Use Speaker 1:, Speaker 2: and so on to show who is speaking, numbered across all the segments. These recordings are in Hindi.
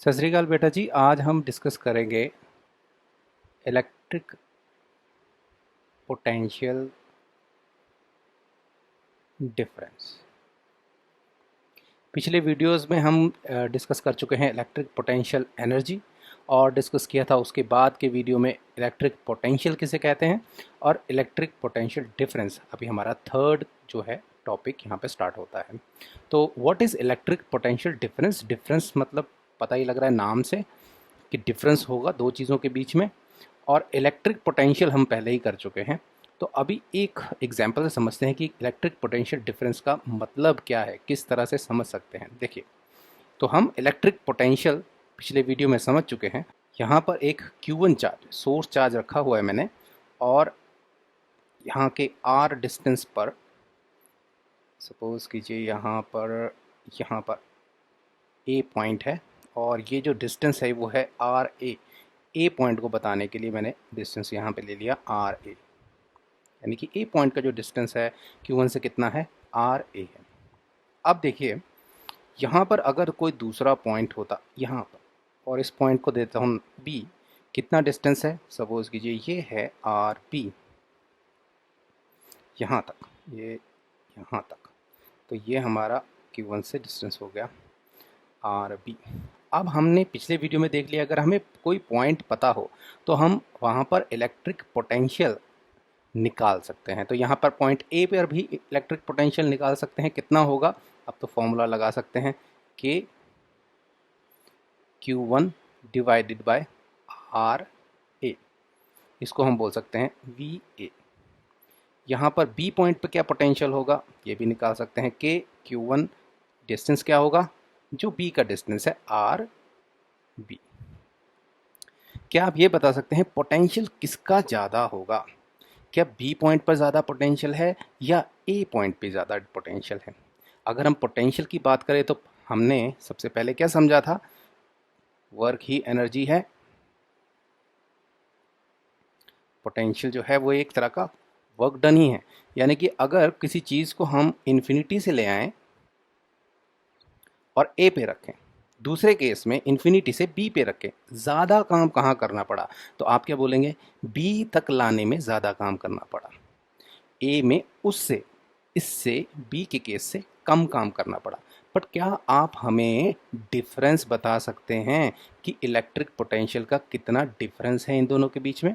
Speaker 1: सत श्री अकाल बेटा जी। आज हम डिस्कस करेंगे इलेक्ट्रिक पोटेंशियल डिफरेंस। पिछले वीडियोस में हम डिस्कस कर चुके हैं इलेक्ट्रिक पोटेंशियल एनर्जी और डिस्कस किया था उसके बाद के वीडियो में इलेक्ट्रिक पोटेंशियल किसे कहते हैं और इलेक्ट्रिक पोटेंशियल डिफरेंस। अभी हमारा थर्ड जो है टॉपिक यहाँ पे स्टार्ट होता है। तो what is electric potential difference. Difference मतलब पता ही लग रहा है नाम से कि डिफरेंस होगा दो चीज़ों के बीच में, और इलेक्ट्रिक पोटेंशियल हम पहले ही कर चुके हैं। तो अभी एक एग्जांपल से समझते हैं कि इलेक्ट्रिक पोटेंशियल डिफरेंस का मतलब क्या है, किस तरह से समझ सकते हैं। देखिए, तो हम इलेक्ट्रिक पोटेंशियल पिछले वीडियो में समझ चुके हैं। यहाँ पर एक Q1 चार्ज, सोर्स चार्ज रखा हुआ है मैंने, और यहाँ के R डिस्टेंस पर सपोज कीजिए यहाँ पर A पॉइंट है और ये जो डिस्टेंस है वो है RA। ए पॉइंट को बताने के लिए मैंने डिस्टेंस यहाँ पे ले लिया RA, यानी कि ए पॉइंट का जो डिस्टेंस है Q1 से कितना है, RA है। अब देखिए, यहाँ पर अगर कोई दूसरा पॉइंट होता यहाँ पर, और इस पॉइंट को देता हूँ B, कितना डिस्टेंस है, सपोज कीजिए ये है RB, यहाँ तक, ये यहाँ तक, तो ये हमारा Q1 से डिस्टेंस हो गया RB। अब हमने पिछले वीडियो में देख लिया, अगर हमें कोई पॉइंट पता हो तो हम वहाँ पर इलेक्ट्रिक पोटेंशियल निकाल सकते हैं। तो यहाँ पर पॉइंट ए पर भी इलेक्ट्रिक पोटेंशियल निकाल सकते हैं। कितना होगा, अब तो फॉर्मूला लगा सकते हैं कि Q1 डिवाइडेड बाय RA, इसको हम बोल सकते हैं VA। यहाँ पर B पॉइंट पर क्या पोटेंशियल होगा, ये भी निकाल सकते हैं कि Q1 डिस्टेंस क्या होगा, जो B का डिस्टेंस है RB। क्या आप ये बता सकते हैं पोटेंशियल किसका ज़्यादा होगा, क्या B पॉइंट पर ज़्यादा पोटेंशियल है या A पॉइंट पे ज़्यादा पोटेंशियल है। अगर हम पोटेंशियल की बात करें तो हमने सबसे पहले क्या समझा था, वर्क ही एनर्जी है। पोटेंशियल जो है वो एक तरह का वर्क डन ही है, यानी कि अगर किसी चीज़ को हम इन्फिनिटी से ले आएँ और A पे रखें, दूसरे केस में इन्फिनिटी से B पे रखें, ज़्यादा काम कहाँ करना पड़ा, तो आप क्या बोलेंगे, B तक लाने में ज़्यादा काम करना पड़ा, A में उससे इससे B के केस से कम काम करना पड़ा। बट क्या आप हमें डिफरेंस बता सकते हैं कि इलेक्ट्रिक पोटेंशियल का कितना डिफरेंस है इन दोनों के बीच में।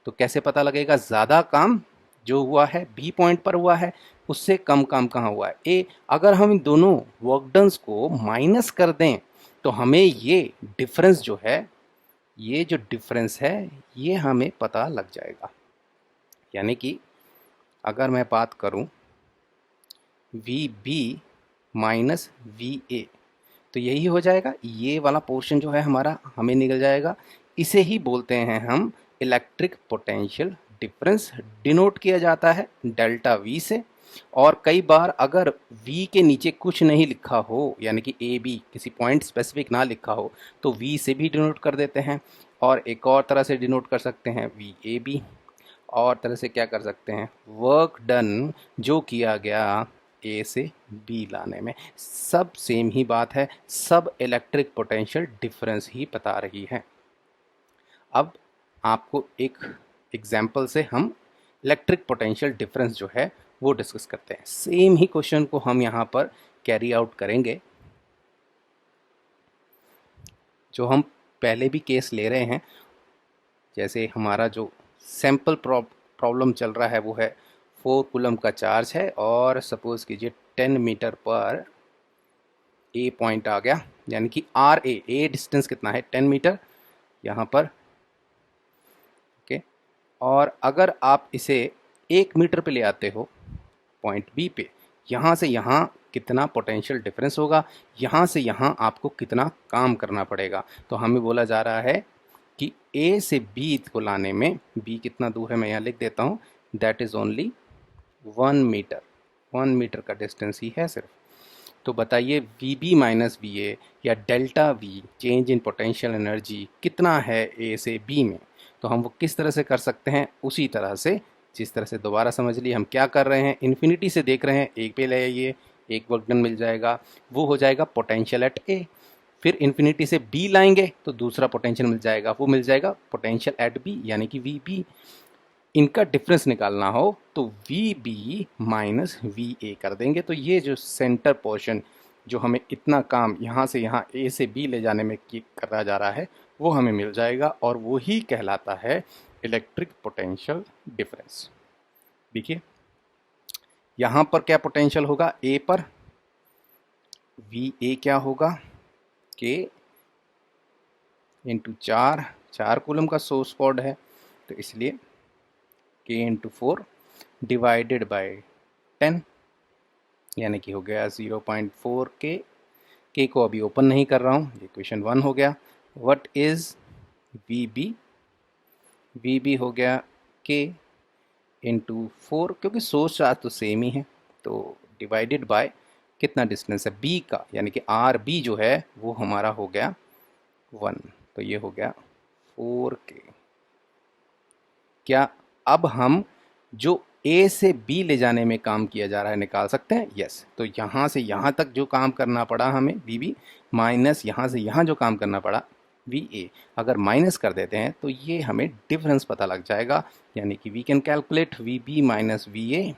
Speaker 1: तो कैसे पता लगेगा, ज़्यादा काम जो हुआ है B पॉइंट पर हुआ है, उससे कम काम कहाँ हुआ है, A। अगर हम इन दोनों वर्कडन्स को माइनस कर दें तो हमें ये डिफरेंस जो है, ये जो डिफरेंस है, ये हमें पता लग जाएगा। यानी कि अगर मैं बात करूं VB माइनस VA, तो यही हो जाएगा, ये वाला पोर्शन जो है हमारा हमें निकल जाएगा। इसे ही बोलते हैं हम इलेक्ट्रिक पोटेंशियल डिफरेंस। डिनोट किया जाता है डेल्टा V से, और कई बार अगर V के नीचे कुछ नहीं लिखा हो, यानी कि AB किसी पॉइंट स्पेसिफिक ना लिखा हो, तो V से भी डिनोट कर देते हैं। और एक और तरह से डिनोट कर सकते हैं VAB, और तरह से क्या कर सकते हैं, वर्क डन जो किया गया A से B लाने में। सब सेम ही बात है, सब इलेक्ट्रिक पोटेंशियल डिफरेंस ही बता रही है। अब आपको एक एग्जाम्पल से हम इलेक्ट्रिक पोटेंशियल डिफरेंस जो है वो डिस्कस करते हैं। सेम ही क्वेश्चन को हम यहाँ पर कैरी आउट करेंगे, जो हम पहले भी केस ले रहे हैं। जैसे हमारा जो सैम्पल प्रॉब्लम चल रहा है वो है 4 कूलम का चार्ज है, और सपोज कीजिए 10 मीटर पर A पॉइंट आ गया, यानी कि A डिस्टेंस कितना है, 10 मीटर यहाँ पर, ओके। और अगर आप इसे 1 मीटर पे ले आते हो पॉइंट B पे, यहाँ से यहाँ कितना पोटेंशियल डिफरेंस होगा, यहाँ से यहाँ आपको कितना काम करना पड़ेगा। तो हमें बोला जा रहा है कि A से B को लाने में, B कितना दूर है मैं यहाँ लिख देता हूँ, that is only 1 metre. 1 metre का डिस्टेंस ही है सिर्फ। तो बताइए VB माइनस VA या delta V, change in potential energy, कितना है A से B में। तो हम वो किस तरह से कर सकते हैं, उसी तरह से जिस तरह से, दोबारा समझ लिए हम क्या कर रहे हैं, इन्फिनिटी से देख रहे हैं, एक पे ले आइए, एक वर्क डन मिल जाएगा, वो हो जाएगा पोटेंशियल एट A। फिर इन्फिनिटी से बी लाएंगे तो दूसरा पोटेंशियल मिल जाएगा, वो मिल जाएगा पोटेंशियल एट बी यानी कि वी बी। इनका डिफरेंस निकालना हो तो V B minus V A कर देंगे। तो ये जो सेंटर पोर्शन जो हमें इतना काम यहाँ से यहाँ ए से बी ले जाने में करा जा रहा है वो हमें मिल जाएगा, और वो ही कहलाता है इलेक्ट्रिक पोटेंशियल डिफरेंस। देखिए यहाँ पर क्या पोटेंशियल होगा, ए पर वी ए क्या होगा, के इंटू 4 कूलम का सोर्स कोड है तो इसलिए के इंटू 4 डिवाइडेड बाय 10 यानी कि हो गया 0.4 के को अभी ओपन नहीं कर रहा हूँ, ये क्वेश्चन 1 हो गया। What is V B, V B हो गया के इंटू 4, क्योंकि सोर्स चार्ज तो सेम ही है तो डिवाइडेड बाय कितना डिस्टेंस है बी का, यानी कि आर बी जो है वो हमारा हो गया 1, तो ये हो गया 4K। क्या अब हम जो ए से बी ले जाने में काम किया जा रहा है निकाल सकते हैं? यस। तो यहाँ से यहाँ तक जो काम करना पड़ा हमें वी बी, माइनस यहाँ से यहाँ जो काम करना पड़ा वी ए, अगर माइनस कर देते हैं तो ये हमें डिफरेंस पता लग जाएगा, यानी कि we can calculate V B minus V A,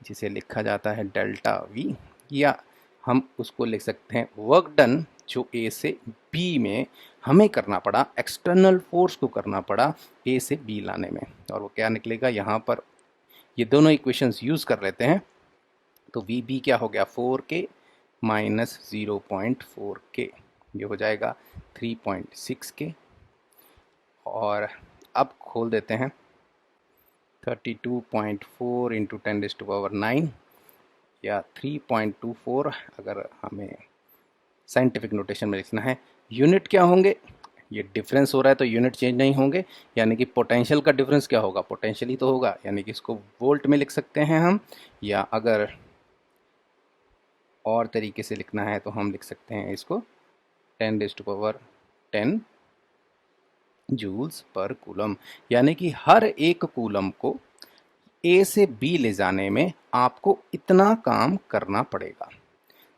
Speaker 1: जिसे लिखा जाता है डेल्टा वी, या हम उसको लिख सकते हैं वर्क डन जो ए से बी में हमें करना पड़ा, एक्सटर्नल फोर्स को करना पड़ा ए से बी लाने में। और वो क्या निकलेगा, यहाँ पर ये दोनों इक्वेशंस यूज़ कर लेते हैं तो वी बी क्या हो गया 4K माइनस 0.4K, ये हो जाएगा 3.6K। और अब खोल देते हैं 32.4 इंटू 10⁻⁹ या 3.24 अगर हमें साइंटिफिक नोटेशन में लिखना है। यूनिट क्या होंगे, ये डिफरेंस हो रहा है तो यूनिट चेंज नहीं होंगे, यानी कि पोटेंशियल का डिफरेंस क्या होगा, पोटेंशियल ही तो होगा, यानी कि इसको वोल्ट में लिख सकते हैं हम, या अगर और तरीके से लिखना है तो हम लिख सकते हैं इसको 10⁻10 जूल्स पर कूलम, यानी कि हर एक कूलम को ए से बी ले जाने में आपको इतना काम करना पड़ेगा।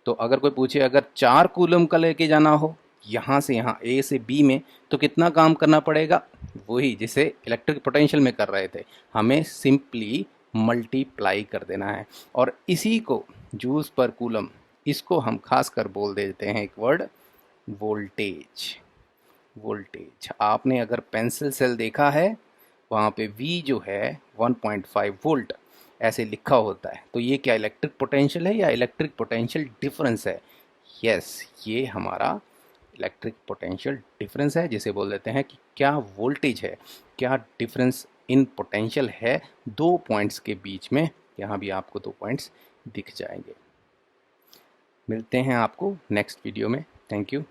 Speaker 1: तो अगर कोई पूछे अगर 4 कूलम का लेके जाना हो यहाँ से यहाँ ए से बी में तो कितना काम करना पड़ेगा, वही जिसे इलेक्ट्रिक पोटेंशियल में कर रहे थे, हमें सिंपली मल्टीप्लाई कर देना है। और इसी को जूल्स पर कूलम, इसको हम खास कर बोल देते हैं एक वर्ड, वोल्टेज। वोल्टेज आपने अगर पेंसिल सेल देखा है वहाँ पे V जो है 1.5 वोल्ट ऐसे लिखा होता है, तो ये क्या इलेक्ट्रिक पोटेंशियल है या इलेक्ट्रिक पोटेंशियल डिफरेंस है? यस, ये हमारा इलेक्ट्रिक पोटेंशियल डिफरेंस है, जिसे बोल देते हैं कि क्या वोल्टेज है, क्या डिफरेंस इन पोटेंशियल है दो पॉइंट्स के बीच में। यहाँ भी आपको 2 पॉइंट्स दिख जाएंगे। मिलते हैं आपको नेक्स्ट वीडियो में। Thank you.